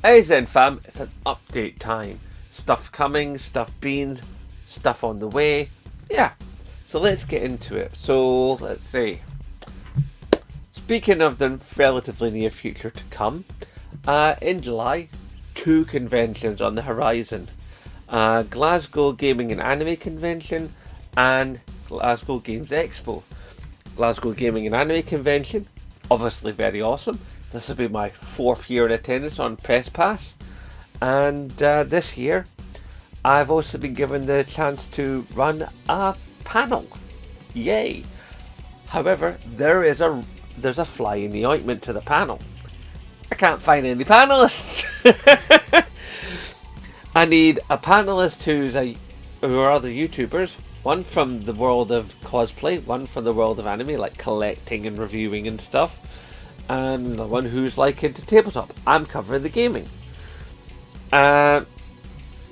Hey ZenFam, it's an update time. Stuff coming, stuff being, stuff on the way. Yeah, so let's get into it. So let's see. Speaking of the relatively near future to come, in July, 2 conventions on the horizon. Glasgow Gaming and Anime Convention and Glasgow Games Expo. Glasgow Gaming and Anime Convention, obviously very awesome. This will be my 4th year in attendance on Press Pass, and this year I've also been given the chance to run a panel. Yay! However, there's a fly in the ointment to the panel. I can't find any panelists. I need a panelist who are other YouTubers. One from the world of cosplay, one from the world of anime, like collecting and reviewing and stuff, and the one who's like into tabletop. I'm covering the gaming. But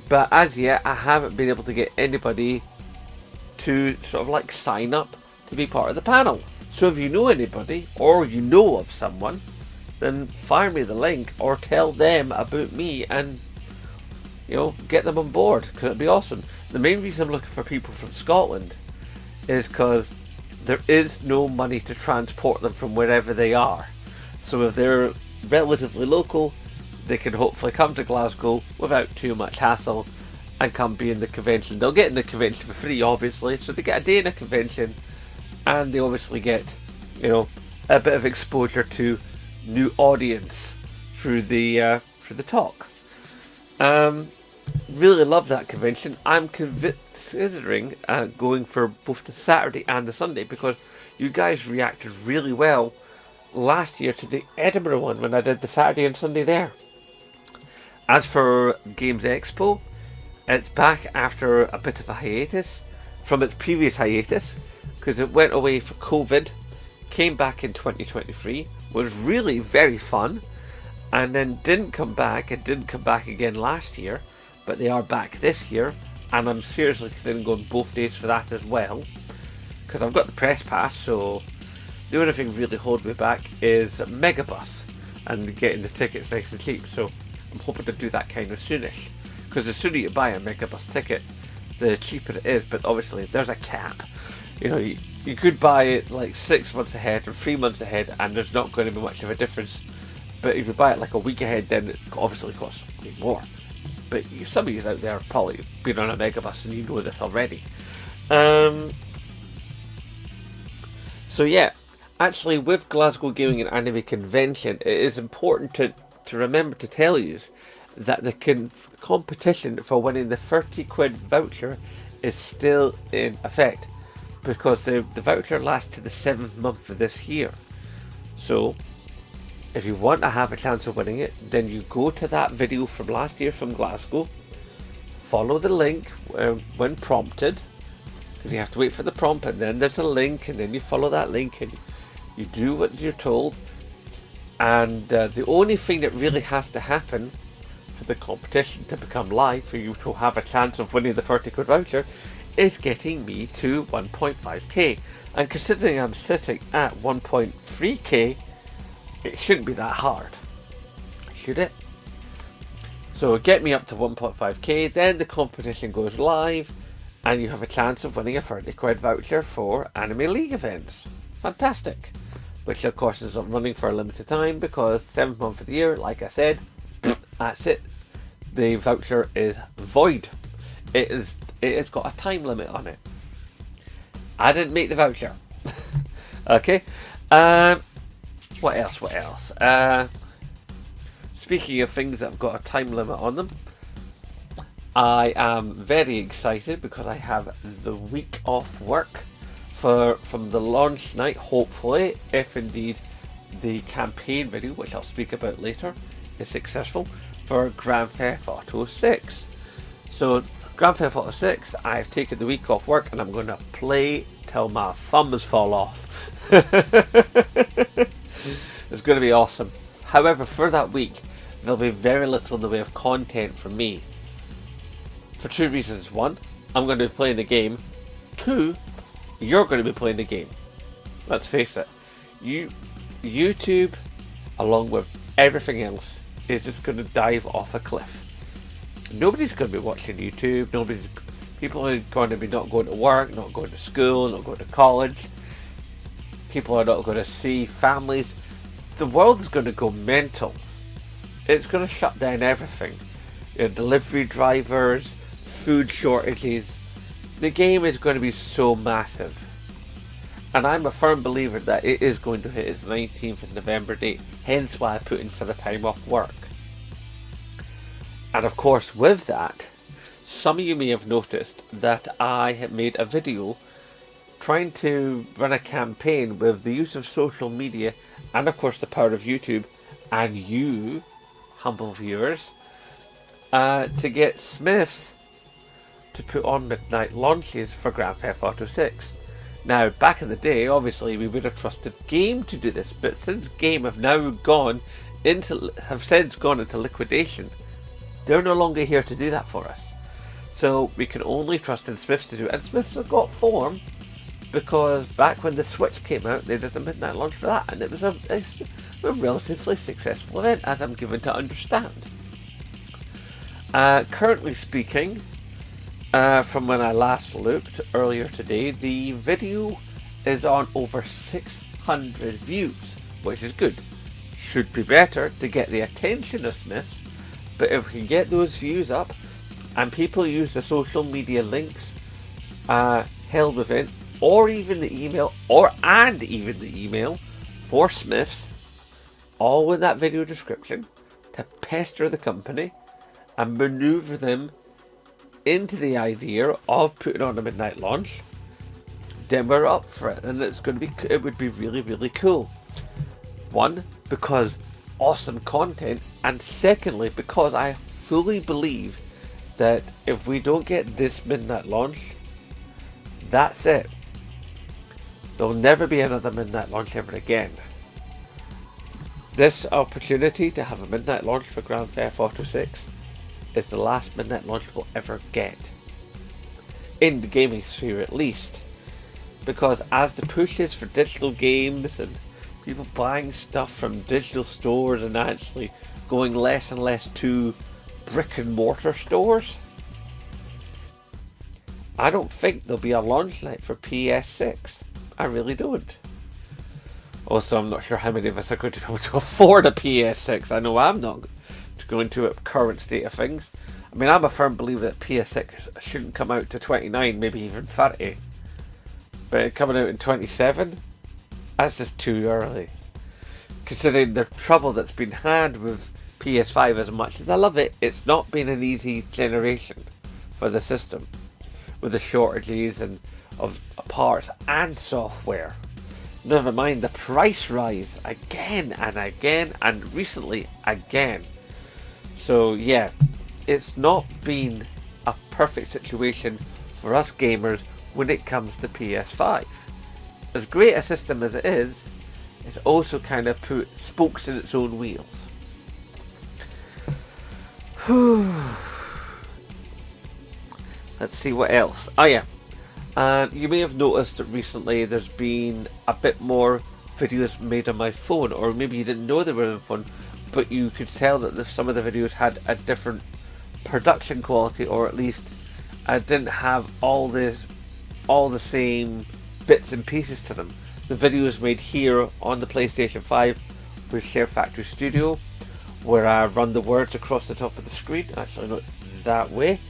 as yet, I haven't been able to get anybody to sort of like sign up to be part of the panel. So if you know anybody, or you know of someone, then fire me the link or tell them about me and, you know, get them on board, because it'd be awesome. The main reason I'm looking for people from Scotland is because there is no money to transport them from wherever they are. So if they're relatively local, they can hopefully come to Glasgow without too much hassle and come be in the convention. They'll get in the convention for free, obviously, so they get a day in a convention, and they obviously get, you know, a bit of exposure to new audience through the talk. Really love that convention. I'm considering going for both the Saturday and the Sunday, because you guys reacted really well last year to the Edinburgh one when I did the Saturday and Sunday there. As for Games Expo, it's back after a bit of a hiatus from its previous hiatus, because it went away for COVID, came back in 2023, was really very fun, and then didn't come back. It didn't come back again last year, but they are back this year, and I'm seriously considering going both days for that as well, because I've got the press pass. So the only thing really holding me back is Megabus and getting the tickets nice and cheap. So I'm hoping to do that kind of soonish, because the sooner you buy a Megabus ticket, the cheaper it is. But obviously there's a cap. You know, you could buy it like 6 months ahead or 3 months ahead, and there's not going to be much of a difference. But if you buy it like a week ahead, then it obviously costs way more. But some of you out there have probably been on a Megabus and you know this already. So yeah, actually with Glasgow Gaming and Anime Convention, it is important to remember to tell you that the competition for winning the 30 quid voucher is still in effect, because the voucher lasts to the 7th month of this year. So if you want to have a chance of winning it, then you go to that video from last year from Glasgow, follow the link when prompted, because you have to wait for the prompt, and then there's a link, and then you follow that link and you do what you're told. And the only thing that really has to happen for the competition to become live, for you to have a chance of winning the 30 quid voucher, is getting me to 1.5k. And considering I'm sitting at 1.3k, it shouldn't be that hard, should it? So get me up to 1.5k, then the competition goes live, and you have a chance of winning a 30 quid voucher for Anime League events. Fantastic. Which of course is running for a limited time, because 7th month of the year, like I said, that's it. The voucher is void. It has got a time limit on it. I didn't make the voucher. Okay. What else? Speaking of things that have got a time limit on them, I am very excited because I have the week off work from the launch night, hopefully, if indeed the campaign video, which I'll speak about later, is successful, for Grand Theft Auto 6. So Grand Theft Auto 6, I've taken the week off work and I'm going to play till my thumbs fall off. It's going to be awesome. However, for that week, there'll be very little in the way of content from me. For 2 reasons. 1, I'm going to be playing the game. 2, you're going to be playing the game. Let's face it. YouTube, along with everything else, is just going to dive off a cliff. Nobody's going to be watching YouTube. People are going to be not going to work, not going to school, not going to college. People are not going to see families. The world is going to go mental. It's going to shut down everything. Delivery drivers, food shortages. The game is going to be so massive. And I'm a firm believer that it is going to hit its 19th of November date. Hence why I put in for the time off work. And of course with that, some of you may have noticed that I have made a video trying to run a campaign with the use of social media and of course the power of YouTube and you, humble viewers, to get Smiths to put on midnight launches for Grand Theft Auto 6. Now, back in the day, obviously we would have trusted Game to do this, but since Game have since gone into liquidation, they're no longer here to do that for us. So we can only trust in Smiths to do it, and Smiths have got form because back when the Switch came out, they did the midnight launch for that, and it was a relatively successful event, as I'm given to understand. Currently speaking, from when I last looked earlier today, the video is on over 600 views, which is good. Should be better to get the attention of Smiths, but if we can get those views up and people use the social media links held within, or even the email, for Smiths, all in that video description, to pester the company and maneuver them into the idea of putting on a midnight launch, then we're up for it, and it would be really, really cool. One, because awesome content, and secondly, because I fully believe that if we don't get this midnight launch, that's it. There'll never be another midnight launch ever again. This opportunity to have a midnight launch for Grand Theft Auto 6 is the last midnight launch we'll ever get. In the gaming sphere at least. Because as the push is for digital games and people buying stuff from digital stores and actually going less and less to brick and mortar stores, I don't think there'll be a launch night for PS6. I really don't. Also, I'm not sure how many of us are going to be able to afford a PS6. I know I'm not going to at current state of things. I mean, I'm a firm believer that PS6 shouldn't come out to 29, maybe even 30. But coming out in 27? That's just too early. Considering the trouble that's been had with PS5, as much as I love it, it's not been an easy generation for the system. With the shortages of parts and software. Never mind the price rise again and again, and recently again. So yeah, it's not been a perfect situation for us gamers when it comes to PS5. As great a system as it is, it's also kind of put spokes in its own wheels. Let's see what else. Oh yeah, you may have noticed that recently there's been a bit more videos made on my phone, or maybe you didn't know they were on the phone, but you could tell that some of the videos had a different production quality, or at least I didn't have all the same bits and pieces to them. The videos made here on the PlayStation 5 with Share Factory Studio, where I run the words across the top of the screen. Actually, not that way.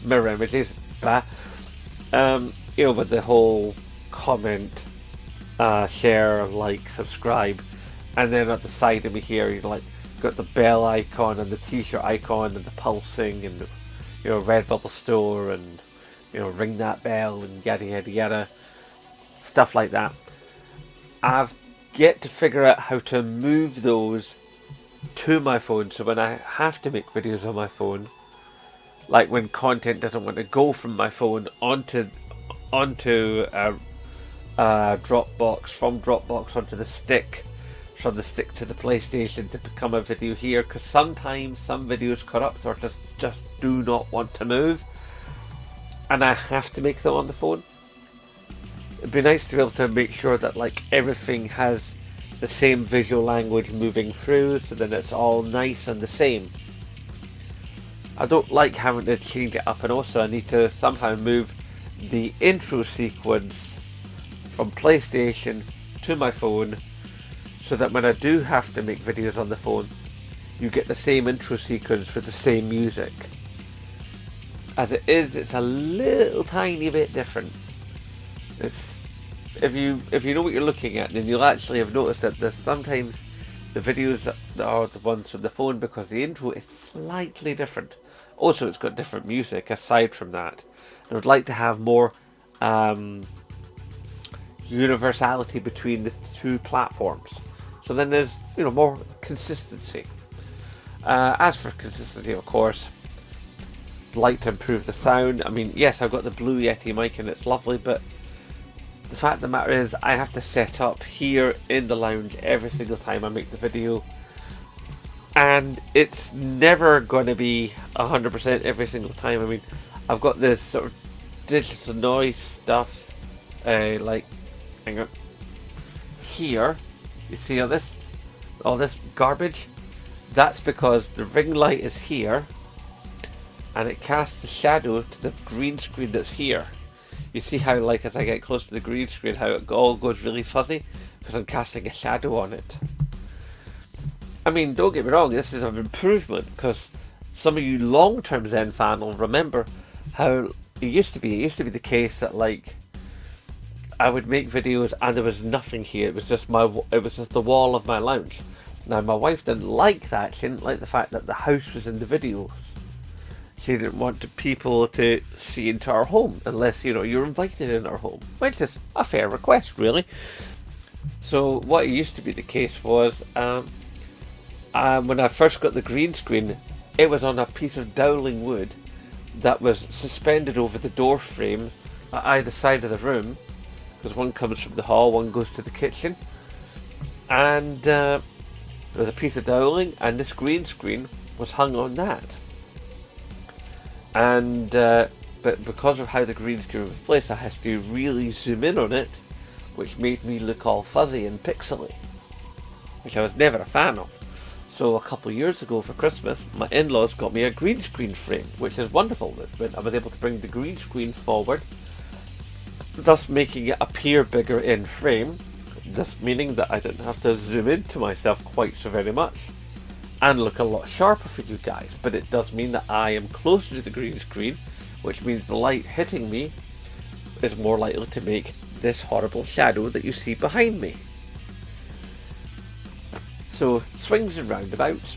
Mirror images. With the whole comment, share, like, subscribe, and then at the side of me here, got the bell icon and the t-shirt icon and the pulsing and Redbubble store and ring that bell and yada yada yada, stuff like that. I've yet to figure out how to move those to my phone, so when I have to make videos on my phone, like when content doesn't want to go from my phone onto Dropbox, from Dropbox onto the stick, from the stick to the PlayStation to become a video here, because sometimes some videos corrupt or just do not want to move, and I have to make them on the phone. It'd be nice to be able to make sure that everything has the same visual language moving through, so then it's all nice and the same. I don't like having to change it up, and also I need to somehow move the intro sequence from PlayStation to my phone, so that when I do have to make videos on the phone, you get the same intro sequence with the same music. As it is, it's a little tiny bit different. If you know what you're looking at, then you'll actually have noticed that there's sometimes the videos that are the ones from the phone, because the intro is slightly different. Also, it's got different music aside from that. And I would like to have more universality between the two platforms. So then there's, more consistency. As for consistency, of course, I'd like to improve the sound. I mean, yes, I've got the Blue Yeti mic and it's lovely, but the fact of the matter is I have to set up here in the lounge every single time I make the video. And it's never going to be 100% every single time. I mean, I've got this sort of digital noise stuff, like, hang on, here, you see all this garbage? That's because the ring light is here, and it casts a shadow to the green screen that's here. You see how, like, as I get close to the green screen, how it all goes really fuzzy? Because I'm casting a shadow on it. I mean, don't get me wrong, this is an improvement, because some of you long-term ZenFam will remember how it used to be the case that, like, I would make videos and there was nothing here. It was just the wall of my lounge. Now, my wife didn't like that. She didn't like the fact that the house was in the videos. She didn't want people to see into our home unless, you're invited in our home, which is a fair request, really. So what used to be the case was, when I first got the green screen, it was on a piece of doweling wood that was suspended over the door frame at either side of the room, because one comes from the hall, one goes to the kitchen, and there was a piece of doweling, and this green screen was hung on that. And but because of how the green screen was placed, I had to really zoom in on it, which made me look all fuzzy and pixely, which I was never a fan of. So a couple of years ago for Christmas, my in-laws got me a green screen frame, which is wonderful. I was able to bring the green screen forward, thus making it appear bigger in frame, thus meaning that I didn't have to zoom into myself quite so very much and look a lot sharper for you guys. But it does mean that I am closer to the green screen, which means the light hitting me is more likely to make this horrible shadow that you see behind me. So, swings and roundabouts.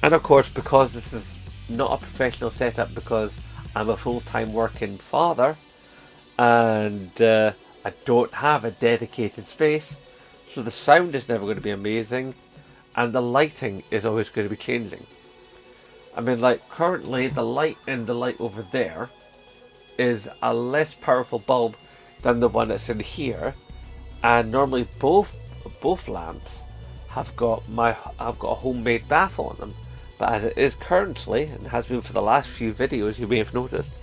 And of course, because this is not a professional setup, because I'm a full-time working father and I don't have a dedicated space, so the sound is never going to be amazing and the lighting is always going to be changing. I mean, like, currently the light in the light over there is a less powerful bulb than the one that's in here, and normally both lamps have got a homemade baffle on them, but as it is currently, and has been for the last few videos, you may have noticed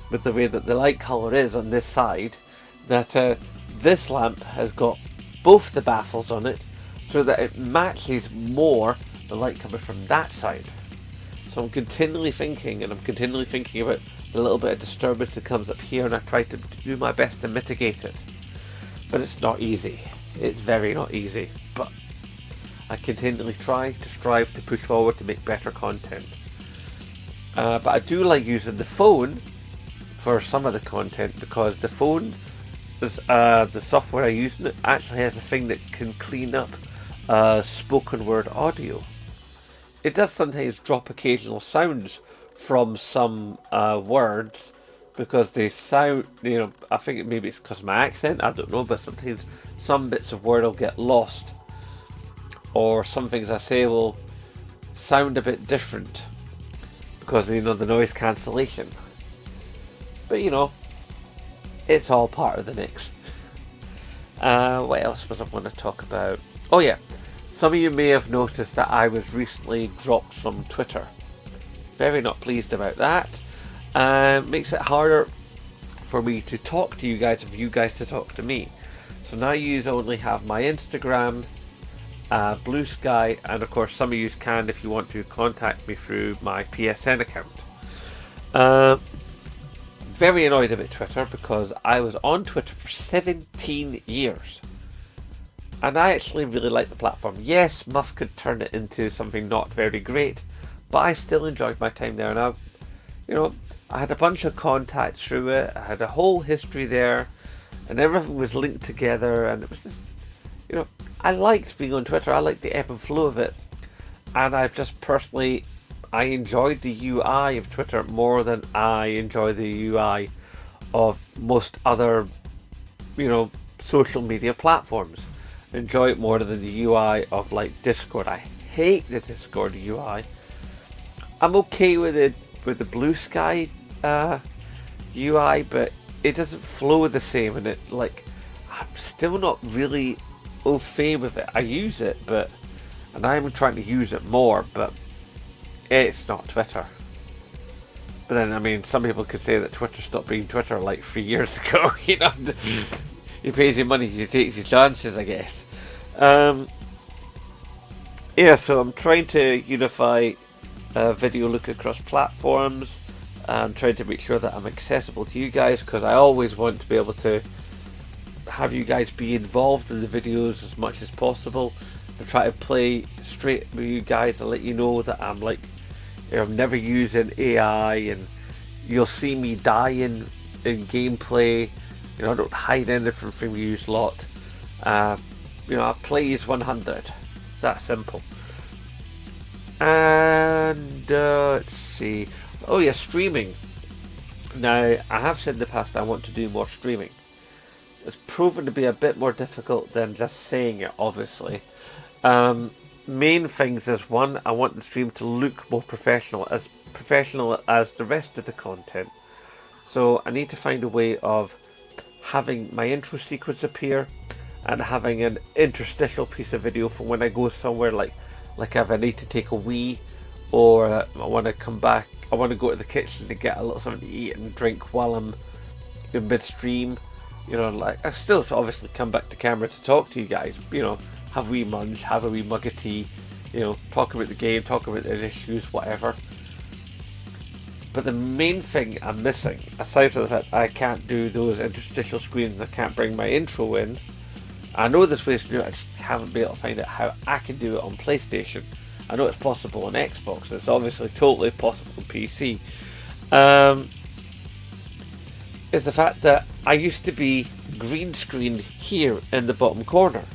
with the way that the light colour is on this side, that this lamp has got both the baffles on it, so that it matches more the light coming from that side. So I'm continually thinking about the little bit of disturbance that comes up here, and I try to do my best to mitigate it, but it's not easy. It's very not easy, but I continually try to strive to push forward to make better content. But I do like using the phone for some of the content, because the phone, the software I use actually has a thing that can clean up spoken word audio. It does sometimes drop occasional sounds from some words, because they sound, I think maybe it's because of my accent, I don't know, but sometimes some bits of word will get lost, or some things I say will sound a bit different because the noise cancellation. But it's all part of the mix. What else was I going to talk about? Oh yeah, some of you may have noticed that I was recently dropped from Twitter. Very not pleased about that. Makes it harder for me to talk to you guys and for you guys to talk to me. So now you only have my Instagram, Blue Sky, and of course some of you can, if you want to, contact me through my PSN account. Very annoyed about Twitter because I was on Twitter for 17 years. And I actually really like the platform. Yes, Musk had turned it into something not very great, but I still enjoyed my time there. And I had a bunch of contacts through it. I had a whole history there, and everything was linked together. And it was just, I liked being on Twitter. I liked the ebb and flow of it. And I just personally, I enjoyed the UI of Twitter more than I enjoy the UI of most other, social media platforms. Enjoy it more than the UI of like Discord. I hate the Discord UI. I'm okay with the Blue Sky UI, but it doesn't flow the same, and I'm still not really au fait with it. I use it, and I'm trying to use it more, but it's not Twitter. But then, some people could say that Twitter stopped being Twitter like 3 years ago. He pays you money, he takes your chances, I guess. So I'm trying to unify video look across platforms. I'm trying to make sure that I'm accessible to you guys, because I always want to be able to have you guys be involved in the videos as much as possible. I try to play straight with you guys and let you know that I'm never using AI, and you'll see me dying in gameplay. I don't hide anything from you lot. I play as 100. It's that simple. And let's see. Oh yeah, streaming. Now, I have said in the past I want to do more streaming. It's proven to be a bit more difficult than just saying it, obviously. Main things is, one, I want the stream to look more professional as the rest of the content. So I need to find a way of having my intro sequence appear and having an interstitial piece of video for when I go somewhere, like if I need to take a wee, or I want to come back, I want to go to the kitchen to get a little something to eat and drink while I'm in midstream. I still obviously come back to camera to talk to you guys, have a wee munch, have a wee mug of tea, talk about the game, talk about the issues, whatever. But the main thing I'm missing, aside from the fact I can't do those interstitial screens, I can't bring my intro in. I know there's ways to do it, I just haven't been able to find out how I can do it on PlayStation. I know it's possible on Xbox, and it's obviously totally possible on PC. Is the fact that I used to be green screened here in the bottom corner.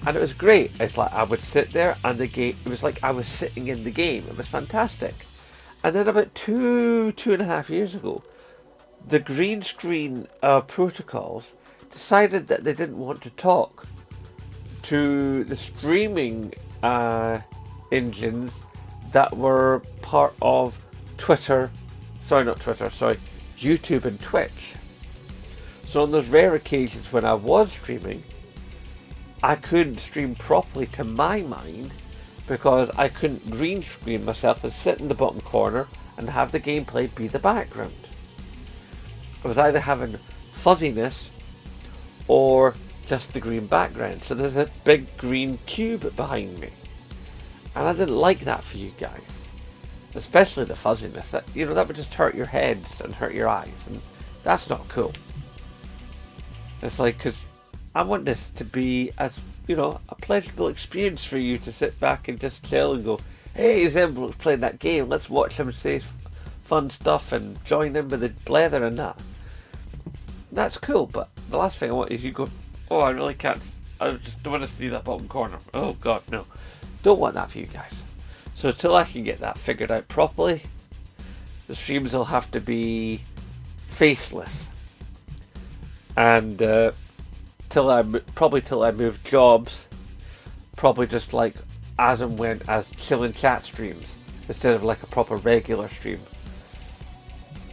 And it was great. It's like I would sit there and the game, it was like I was sitting in the game. It was fantastic. And then about two and a half years ago, the green screen protocols decided that they didn't want to talk to the streaming engines that were part of YouTube and Twitch. So on those rare occasions when I was streaming, I couldn't stream properly to my mind, because I couldn't green screen myself and sit in the bottom corner and have the gameplay be the background. I was either having fuzziness or just the green background. So there's a big green cube behind me. And I didn't like that for you guys. Especially the fuzziness. That would just hurt your heads and hurt your eyes. And that's not cool. It's like, because I want this to be as, a pleasurable experience for you to sit back and just chill and go, hey, Zenblock's playing that game, let's watch him say fun stuff and join in with the blether and that. That's cool, but the last thing I want is you go, oh, I really can't, I just don't want to see that bottom corner. Oh god, no. Don't want that for you guys. So until I can get that figured out properly, the streams will have to be faceless. And till I move jobs, probably just like as and when, as chill and chat streams, instead of like a proper regular stream.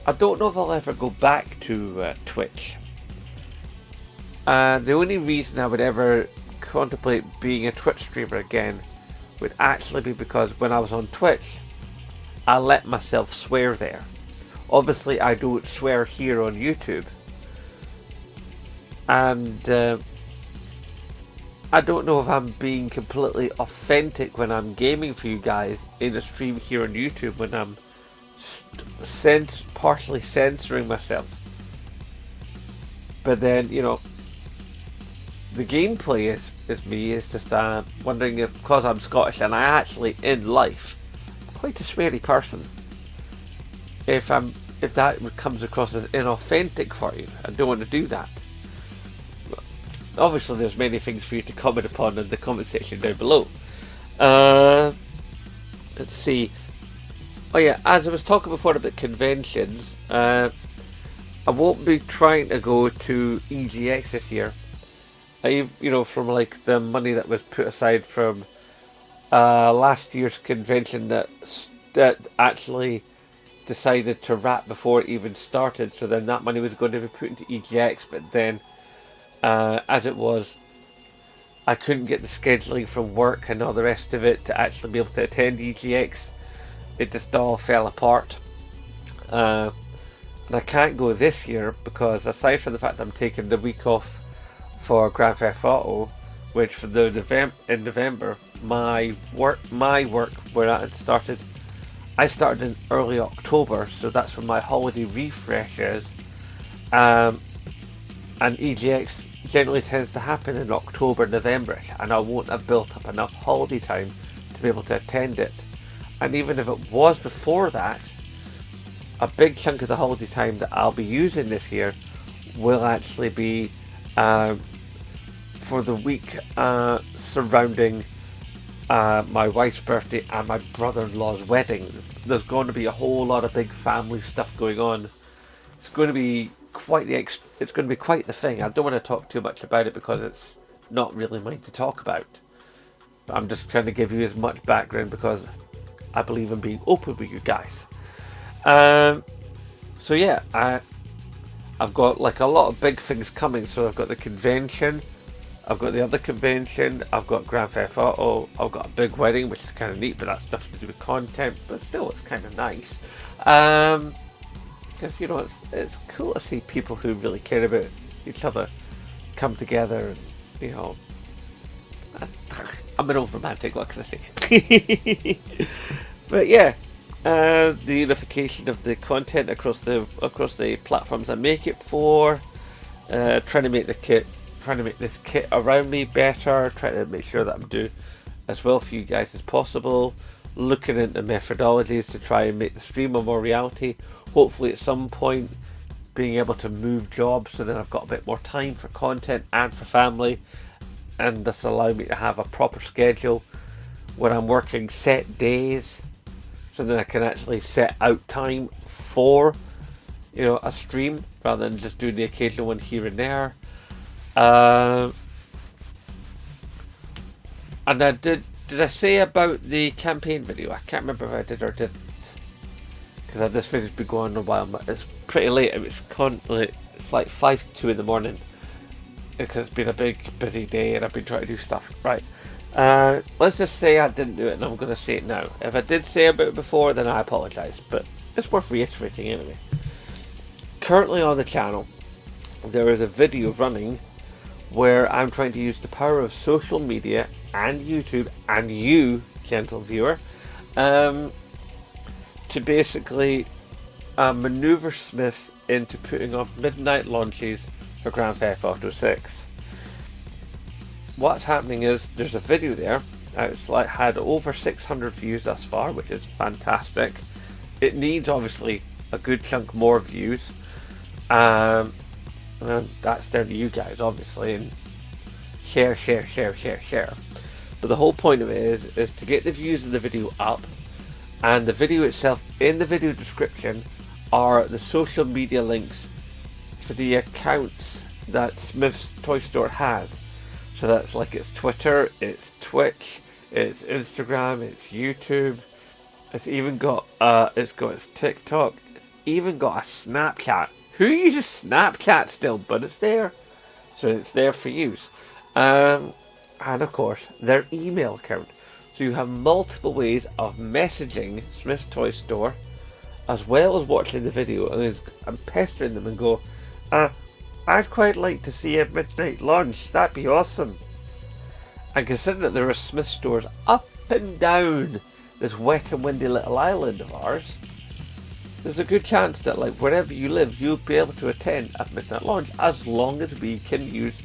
I don't know if I'll ever go back to Twitch. The only reason I would ever contemplate being a Twitch streamer again would actually be because when I was on Twitch, I let myself swear there. Obviously I don't swear here on YouTube. And I don't know if I'm being completely authentic when I'm gaming for you guys in a stream here on YouTube, when I'm partially censoring myself. But then, you know, the gameplay is me. It's just wondering if, because I'm Scottish and I actually in life quite a sweary person, if that comes across as inauthentic for you. I don't want to do that. Obviously, there's many things for you to comment upon in the comment section down below. Let's see. Oh yeah, as I was talking before about conventions, I won't be trying to go to EGX this year. From like the money that was put aside from last year's convention that actually decided to wrap before it even started. So then that money was going to be put into EGX, but then as it was, I couldn't get the scheduling from work and all the rest of it to actually be able to attend EGX. It just all fell apart. And I can't go this year because, aside from the fact that I'm taking the week off for Grand Theft Auto, which for in November, my work where I had started, I started in early October, so that's when my holiday refresh is. And EGX generally tends to happen in October, November, and I won't have built up enough holiday time to be able to attend it. And even if it was before that, a big chunk of the holiday time that I'll be using this year will actually be for the week surrounding my wife's birthday and my brother-in-law's wedding. There's going to be a whole lot of big family stuff going on. It's going to be quite the thing. I don't want to talk too much about it because it's not really mine to talk about. I'm just trying to give you as much background because I believe in being open with you guys. So yeah, I've got like a lot of big things coming. So I've got the convention, I've got the other convention, I've got Grand Theft Auto, I've got a big wedding, which is kind of neat, but that's nothing to do with content, but still it's kind of nice. Because, you know, it's cool to see people who really care about each other come together, and, you know, I'm an old romantic, what can I say? But yeah, the unification of the content across the platforms I make it for, trying to make this kit around me better, trying to make sure that I'm doing as well for you guys as possible, looking into methodologies to try and make the stream a more reality. Hopefully at some point being able to move jobs so then I've got a bit more time for content and for family, and this allow me to have a proper schedule when I'm working set days, so then I can actually set out time for, you know, a stream rather than just doing the occasional one here and there. And I did I say about the campaign video? I can't remember if I did or didn't, because this video's been going on a while, but it's pretty late. It's like 5 to 2 in the morning because it's been a big busy day and I've been trying to do stuff. Right, let's just say I didn't do it, and I'm going to say it now. If I did say about it before, then I apologise, but it's worth reiterating anyway. Currently on the channel there is a video running where I'm trying to use the power of social media and YouTube and you, gentle viewer, to basically maneuver Smiths into putting off midnight launches for Grand Theft Auto 6. What's happening is there's a video there. It's like had over 600 views thus far, which is fantastic. It needs obviously a good chunk more views. And that's down to you guys, obviously, and share. But the whole point of it is to get the views of the video up, and the video itself, in the video description are the social media links for the accounts that Smith's Toy Store has. So that's like its Twitter, its Twitch, its Instagram, its YouTube. It's even got its TikTok. It's even got a Snapchat. Who uses Snapchat still? But it's there, so it's there for use. And of course their email account. So you have multiple ways of messaging Smith's Toy Store, as well as watching the video. And I'm pestering them and go, I'd quite like to see a midnight launch. That'd be awesome. And considering that there are Smith stores up and down this wet and windy little island of ours, there's a good chance that like wherever you live, you'll be able to attend a midnight launch as long as we can use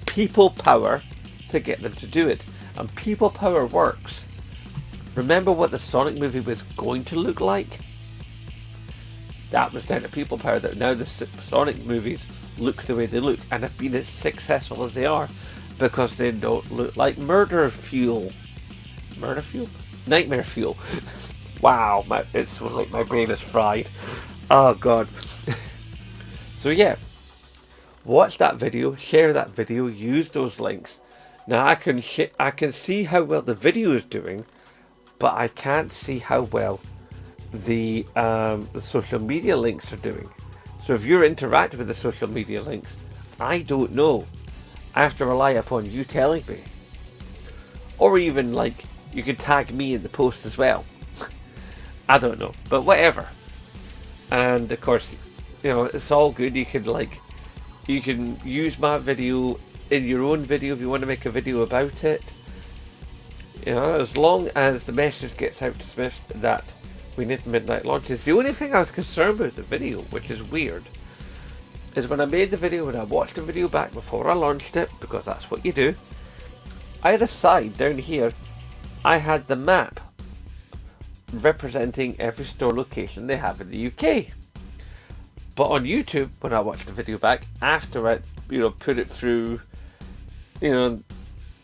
people power to get them to do it. And people power works. Remember what the Sonic movie was going to look like? That was down to people power. That now the Sonic movies look the way they look and have been as successful as they are because they don't look like murder fuel. Murder fuel? Nightmare fuel. Wow, it's like my brain is fried. Oh god. So yeah, watch that video, share that video, use those links. Now I can see how well the video is doing, but I can't see how well the social media links are doing. So if you're interacting with the social media links, I don't know. I have to rely upon you telling me. Or even like you can tag me in the post as well. I don't know, but whatever. And of course, you know, it's all good. You can use my video in your own video if you want to make a video about it. You know, as long as the message gets out to Smith that we need midnight launches. The only thing I was concerned with the video, which is weird, is when I made the video, when I watched the video back before I launched it, because that's what you do, either side down here, I had the map representing every store location they have in the UK. But on YouTube, when I watched the video back, after I, put it through, to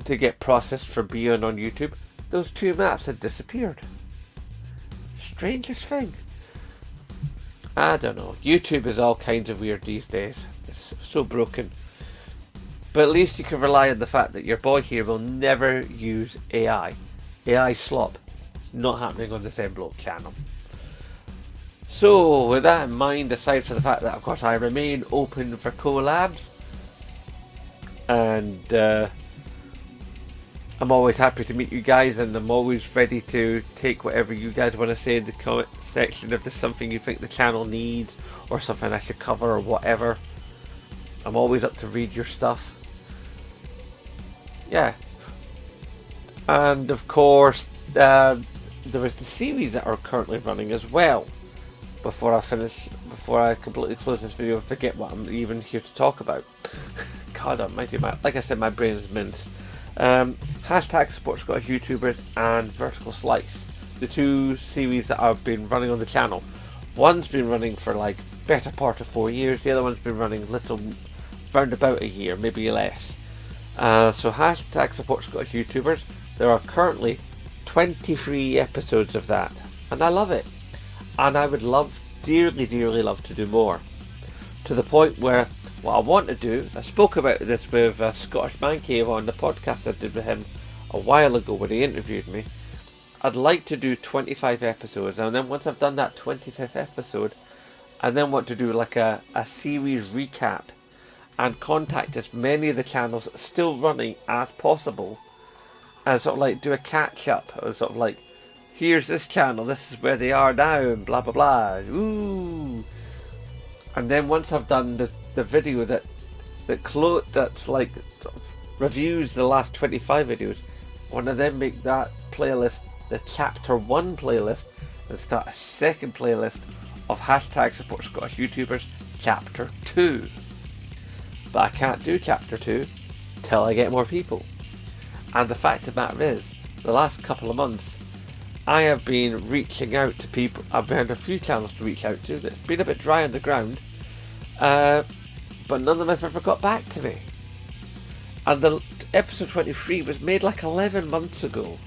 get processed for being on YouTube, those two maps had disappeared. Strangest thing. I don't know. YouTube is all kinds of weird these days. It's so broken. But at least you can rely on the fact that your boy here will never use AI. AI slop. It's not happening on the ZenFam channel. So, with that in mind, aside from the fact that, of course, I remain open for collabs, and I'm always happy to meet you guys, and I'm always ready to take whatever you guys want to say in the comment section. If there's something you think the channel needs, or something I should cover, or whatever, I'm always up to read your stuff. Yeah. And of course, there is the series that are currently running as well. Before I completely close this video and forget what I'm even here to talk about. God almighty, like I said, my brain is minced. Hashtag support Scottish YouTubers and Vertical Slice, the two series that have been running on the channel. One's been running for like better part of 4 years, the other one's been running round about a year, maybe less. So hashtag support Scottish YouTubers, there are currently 23 episodes of that, and I love it. And I would dearly, dearly love to do more. To the point where, what I want to do, I spoke about this with Scottish Man Cave on the podcast I did with him a while ago when he interviewed me. I'd like to do 25 episodes, and then once I've done that 25th episode, I then want to do like a series recap and contact as many of the channels still running as possible, and sort of like do a catch up, or sort of like, here's this channel, this is where they are now, and blah blah blah. Ooh. And then once I've done the video that's like sort of reviews the last 25 videos, I want to then make that playlist the chapter 1 playlist and start a second playlist of hashtag support Scottish YouTubers chapter 2. But I can't do chapter 2 till I get more people. And the fact of the matter is, the last couple of months I have been reaching out to people. I've had a few channels to reach out to. It's been a bit dry on the ground, but none of them have ever got back to me. And the episode 23 was made like 11 months ago.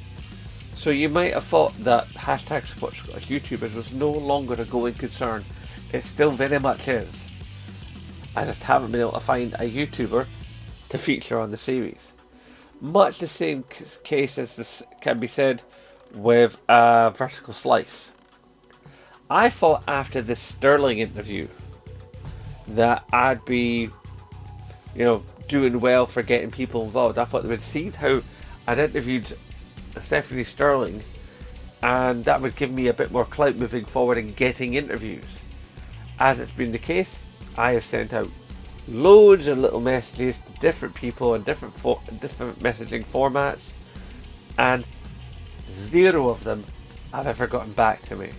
So you might have thought that hashtag support Scottish YouTubers was no longer a going concern. It still very much is. I just haven't been able to find a YouTuber to feature on the series. Much the same case as this can be said with Vertical Slice. I thought after this Sterling interview that I'd be, doing well for getting people involved. I thought they would see how I'd interviewed Stephanie Sterling, and that would give me a bit more clout moving forward in getting interviews. As it's been the case, I have sent out loads of little messages to different people and different messaging formats, and 0 of them have ever gotten back to me.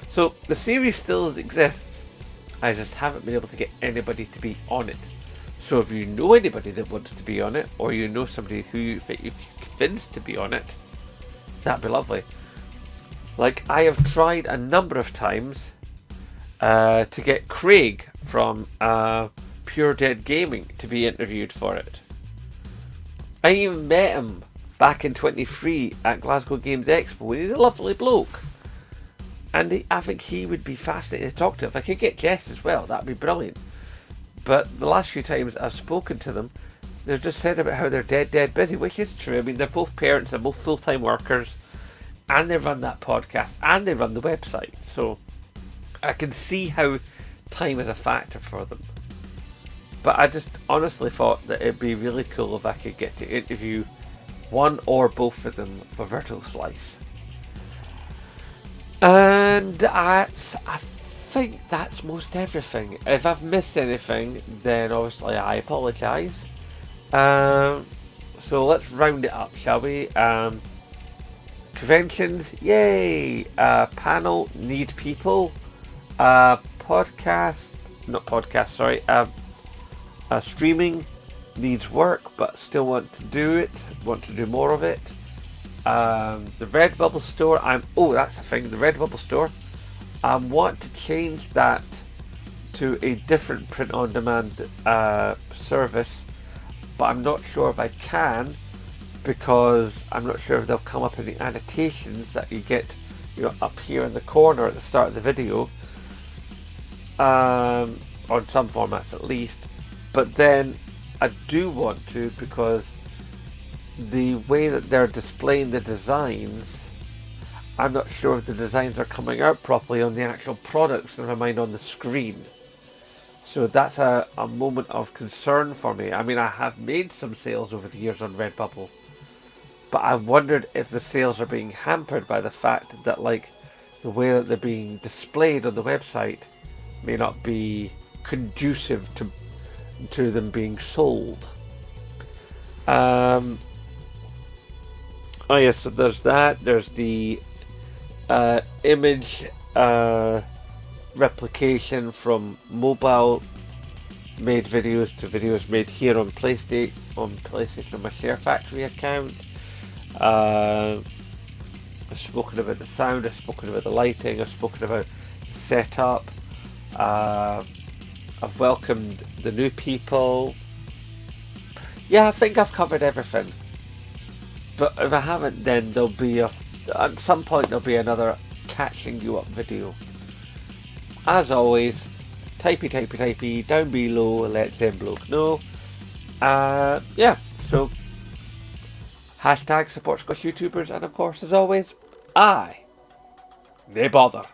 So the series still exists. I just haven't been able to get anybody to be on it. So if you know anybody that wants to be on it, or you know somebody who you convinced to be on it, that'd be lovely. Like, I have tried a number of times to get Craig from Pure Dead Gaming to be interviewed for it. I even met him back in 23 at Glasgow Games Expo, and he's a lovely bloke. And I think he would be fascinating to talk to. If I could get Jess as well, that'd be brilliant. But the last few times I've spoken to them, they've just said about how they're dead busy, which is true. I mean, they're both parents, they're both full-time workers, and they run that podcast, and they run the website. So I can see how time is a factor for them. But I just honestly thought that it'd be really cool if I could get to interview one or both of them for Virtual Slice. And I think that's most everything. If I've missed anything, then obviously I apologise. So let's round it up, shall we? Conventions, yay! Panel, need people. Streaming needs work, but still want to do more of it. The Redbubble store, that's the thing, the Redbubble store. I want to change that to a different print-on-demand service, but I'm not sure if I can, because I'm not sure if they'll come up in the annotations that you get, up here in the corner at the start of the video, on some formats at least. But then I do want to, because the way that they're displaying the designs, I'm not sure if the designs are coming out properly on the actual products, never mind on the screen. So that's a moment of concern for me. I mean, I have made some sales over the years on Redbubble, but I've wondered if the sales are being hampered by the fact that, like, the way that they're being displayed on the website may not be conducive to them being sold. Oh yes, so there's that. There's the image replication from mobile made videos to videos made here on PlayStation on my Share Factory account. I've spoken about the sound, I've spoken about the lighting, I've spoken about the setup. I've welcomed the new people. Yeah, I think I've covered everything. But if I haven't, then there'll be at some point there'll be another catching you up video. As always, typey, down below, let ZenBloke know. Yeah, so # support Scottish YouTubers, and of course, as always, I nay bother.